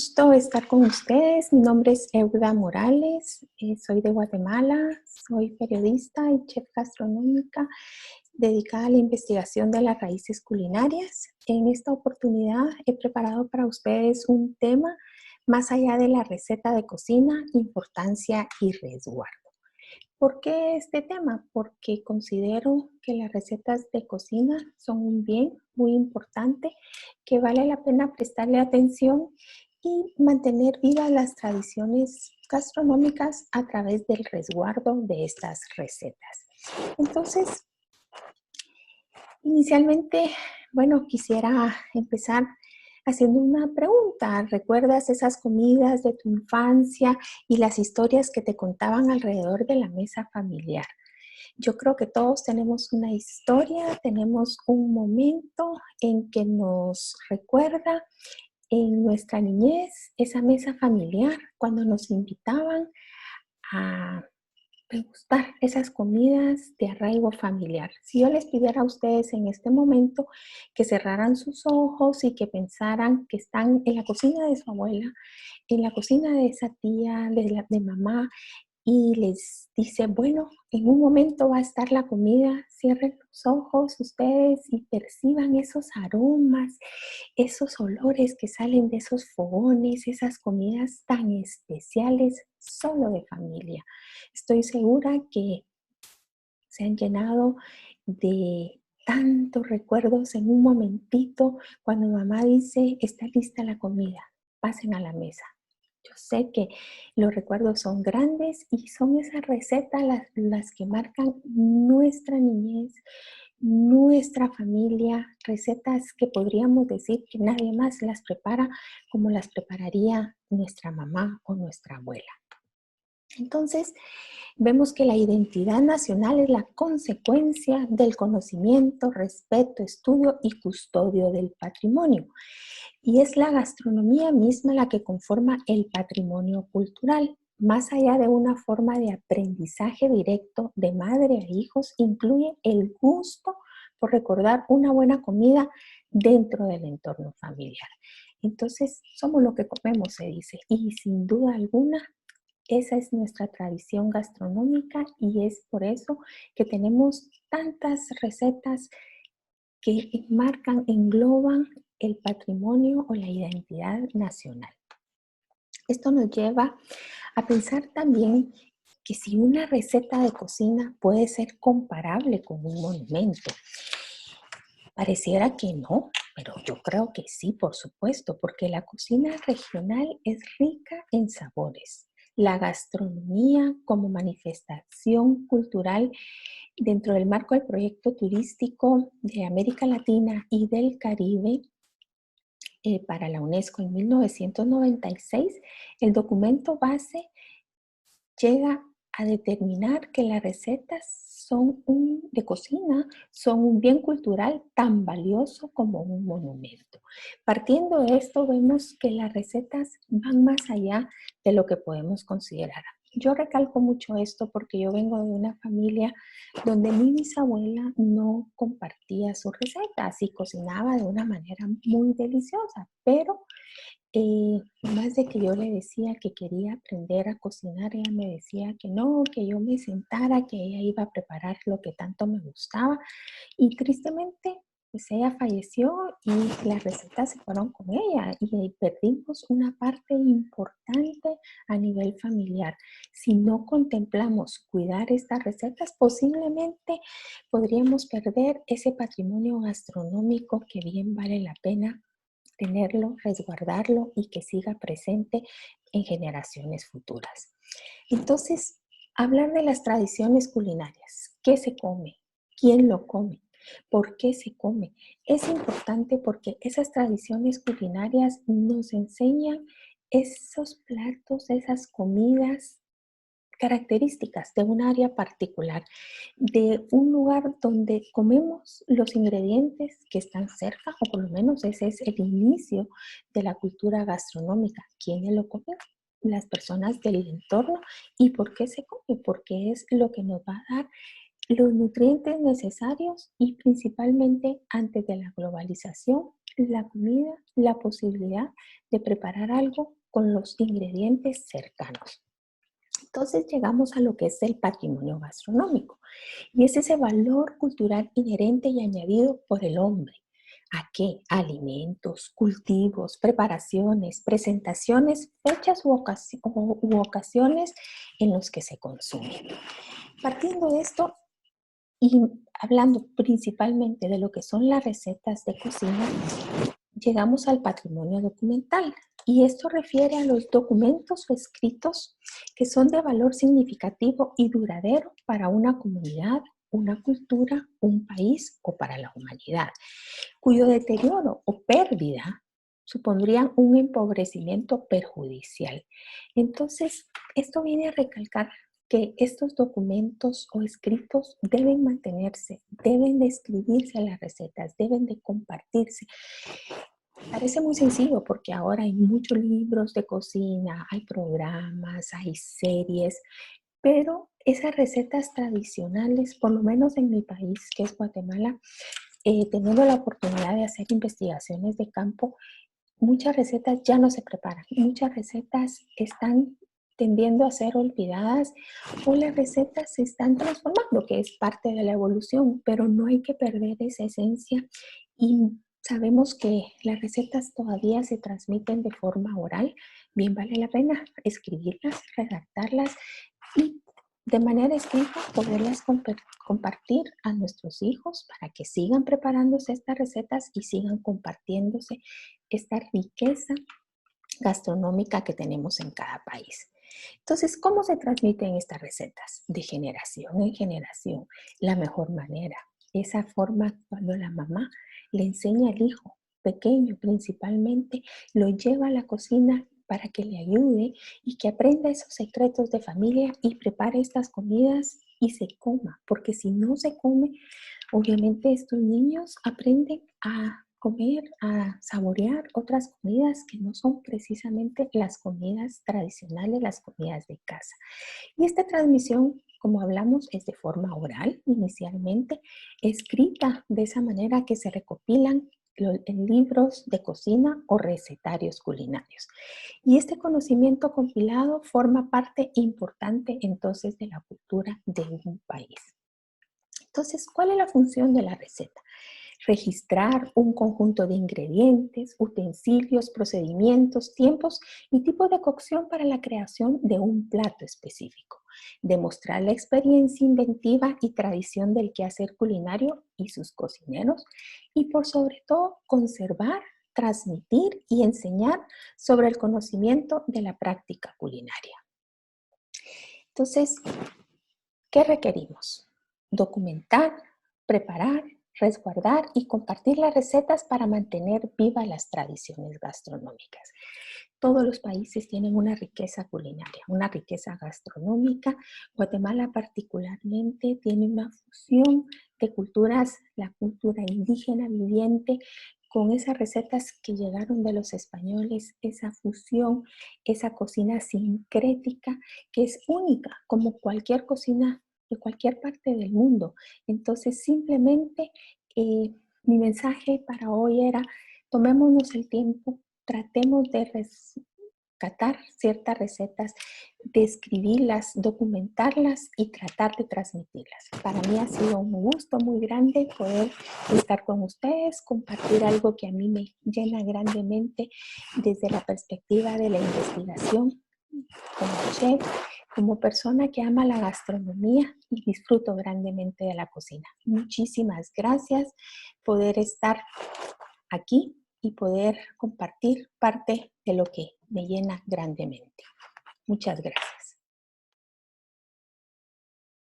gusto estar con ustedes. Mi nombre es Euda Morales, soy de Guatemala, soy periodista y chef gastronómica dedicada a la investigación de las raíces culinarias. En esta oportunidad he preparado para ustedes un tema más allá de la receta de cocina, importancia y resguardo. ¿Por qué este tema? Porque considero que las recetas de cocina son un bien muy importante que vale la pena prestarle atención y mantener vivas las tradiciones gastronómicas a través del resguardo de estas recetas. Entonces, inicialmente, quisiera empezar haciendo una pregunta. ¿Recuerdas esas comidas de tu infancia y las historias que te contaban alrededor de la mesa familiar? Yo creo que todos tenemos una historia, tenemos un momento en que nos recuerda en nuestra niñez esa mesa familiar, cuando nos invitaban a degustar esas comidas de arraigo familiar. Si yo les pidiera a ustedes en este momento que cerraran sus ojos y que pensaran que están en la cocina de su abuela, en la cocina de esa tía, de mamá, y les dice, bueno, en un momento va a estar la comida, cierren los ojos ustedes y perciban esos aromas, esos olores que salen de esos fogones, esas comidas tan especiales solo de familia. Estoy segura que se han llenado de tantos recuerdos en un momentito cuando mamá dice, está lista la comida, pasen a la mesa. Yo sé que los recuerdos son grandes y son esas recetas las que marcan nuestra niñez, nuestra familia, recetas que podríamos decir que nadie más las prepara como las prepararía nuestra mamá o nuestra abuela. Entonces, vemos que la identidad nacional es la consecuencia del conocimiento, respeto, estudio y custodio del patrimonio. Y es la gastronomía misma la que conforma el patrimonio cultural. Más allá de una forma de aprendizaje directo de madre a hijos, incluye el gusto por recordar una buena comida dentro del entorno familiar. Entonces, somos lo que comemos, se dice, y sin duda alguna, esa es nuestra tradición gastronómica y es por eso que tenemos tantas recetas que marcan, engloban el patrimonio o la identidad nacional. Esto nos lleva a pensar también que si una receta de cocina puede ser comparable con un monumento. Pareciera que no, pero yo creo que sí, por supuesto, porque la cocina regional es rica en sabores. La gastronomía como manifestación cultural dentro del marco del proyecto turístico de América Latina y del Caribe para la UNESCO en 1996, el documento base llega a determinar que las recetas de cocina son un bien cultural tan valioso como un monumento. Partiendo de esto, vemos que las recetas van más allá de lo que podemos considerar. Yo recalco mucho esto porque yo vengo de una familia donde mi bisabuela no compartía sus recetas y cocinaba de una manera muy deliciosa, pero más de que yo le decía que quería aprender a cocinar, ella me decía que no, que yo me sentara, que ella iba a preparar lo que tanto me gustaba. Y tristemente, pues ella falleció y las recetas se fueron con ella y perdimos una parte importante a nivel familiar. Si no contemplamos cuidar estas recetas, posiblemente podríamos perder ese patrimonio gastronómico que bien vale la pena tenerlo, resguardarlo y que siga presente en generaciones futuras. Entonces, hablar de las tradiciones culinarias, ¿qué se come? ¿Quién lo come? ¿Por qué se come? Es importante porque esas tradiciones culinarias nos enseñan esos platos, esas comidas características de un área particular, de un lugar donde comemos los ingredientes que están cerca, o por lo menos ese es el inicio de la cultura gastronómica. ¿Quiénes lo comen? Las personas del entorno. ¿Y por qué se come? Porque es lo que nos va a dar los nutrientes necesarios y principalmente antes de la globalización, la comida, la posibilidad de preparar algo con los ingredientes cercanos. Entonces llegamos a lo que es el patrimonio gastronómico y es ese valor cultural inherente y añadido por el hombre. ¿A qué? Alimentos, cultivos, preparaciones, presentaciones, fechas u ocasiones en los que se consume. Partiendo de esto, y hablando principalmente de lo que son las recetas de cocina, llegamos al patrimonio documental. Y esto refiere a los documentos o escritos que son de valor significativo y duradero para una comunidad, una cultura, un país o para la humanidad, cuyo deterioro o pérdida supondrían un empobrecimiento perjudicial. Entonces, esto viene a recalcar que estos documentos o escritos deben mantenerse, deben de escribirse las recetas, deben de compartirse. Parece muy sencillo porque ahora hay muchos libros de cocina, hay programas, hay series, pero esas recetas tradicionales, por lo menos en mi país, que es Guatemala, teniendo la oportunidad de hacer investigaciones de campo, muchas recetas ya no se preparan, muchas recetas están tendiendo a ser olvidadas o las recetas se están transformando, que es parte de la evolución, pero no hay que perder esa esencia y sabemos que las recetas todavía se transmiten de forma oral. Bien vale la pena escribirlas, redactarlas y de manera escrita poderlas compartir a nuestros hijos para que sigan preparándose estas recetas y sigan compartiéndose esta riqueza gastronómica que tenemos en cada país. Entonces, ¿cómo se transmiten estas recetas? De generación en generación. La mejor manera, esa forma cuando la mamá le enseña al hijo pequeño principalmente, lo lleva a la cocina para que le ayude y que aprenda esos secretos de familia y prepare estas comidas y se coma, porque si no se come, obviamente estos niños aprenden a comer, a saborear otras comidas que no son precisamente las comidas tradicionales, las comidas de casa. Y esta transmisión, como hablamos, es de forma oral inicialmente, escrita de esa manera que se recopilan en libros de cocina o recetarios culinarios. Y este conocimiento compilado forma parte importante entonces de la cultura de un país. Entonces, ¿cuál es la función de la receta? Registrar un conjunto de ingredientes, utensilios, procedimientos, tiempos y tipo de cocción para la creación de un plato específico. Demostrar la experiencia inventiva y tradición del quehacer culinario y sus cocineros. Y por sobre todo, conservar, transmitir y enseñar sobre el conocimiento de la práctica culinaria. Entonces, ¿qué requerimos? Documentar, preparar, resguardar y compartir las recetas para mantener vivas las tradiciones gastronómicas. Todos los países tienen una riqueza culinaria, una riqueza gastronómica. Guatemala particularmente tiene una fusión de culturas, la cultura indígena viviente con esas recetas que llegaron de los españoles, esa fusión, esa cocina sincrética que es única como cualquier cocina de cualquier parte del mundo. Entonces, simplemente mi mensaje para hoy era, tomémonos el tiempo, tratemos de rescatar ciertas recetas, de escribirlas, documentarlas y tratar de transmitirlas. Para mí ha sido un gusto muy grande poder estar con ustedes, compartir algo que a mí me llena grandemente desde la perspectiva de la investigación como chef, como persona que ama la gastronomía y disfruto grandemente de la cocina. Muchísimas gracias poder estar aquí y poder compartir parte de lo que me llena grandemente. Muchas gracias.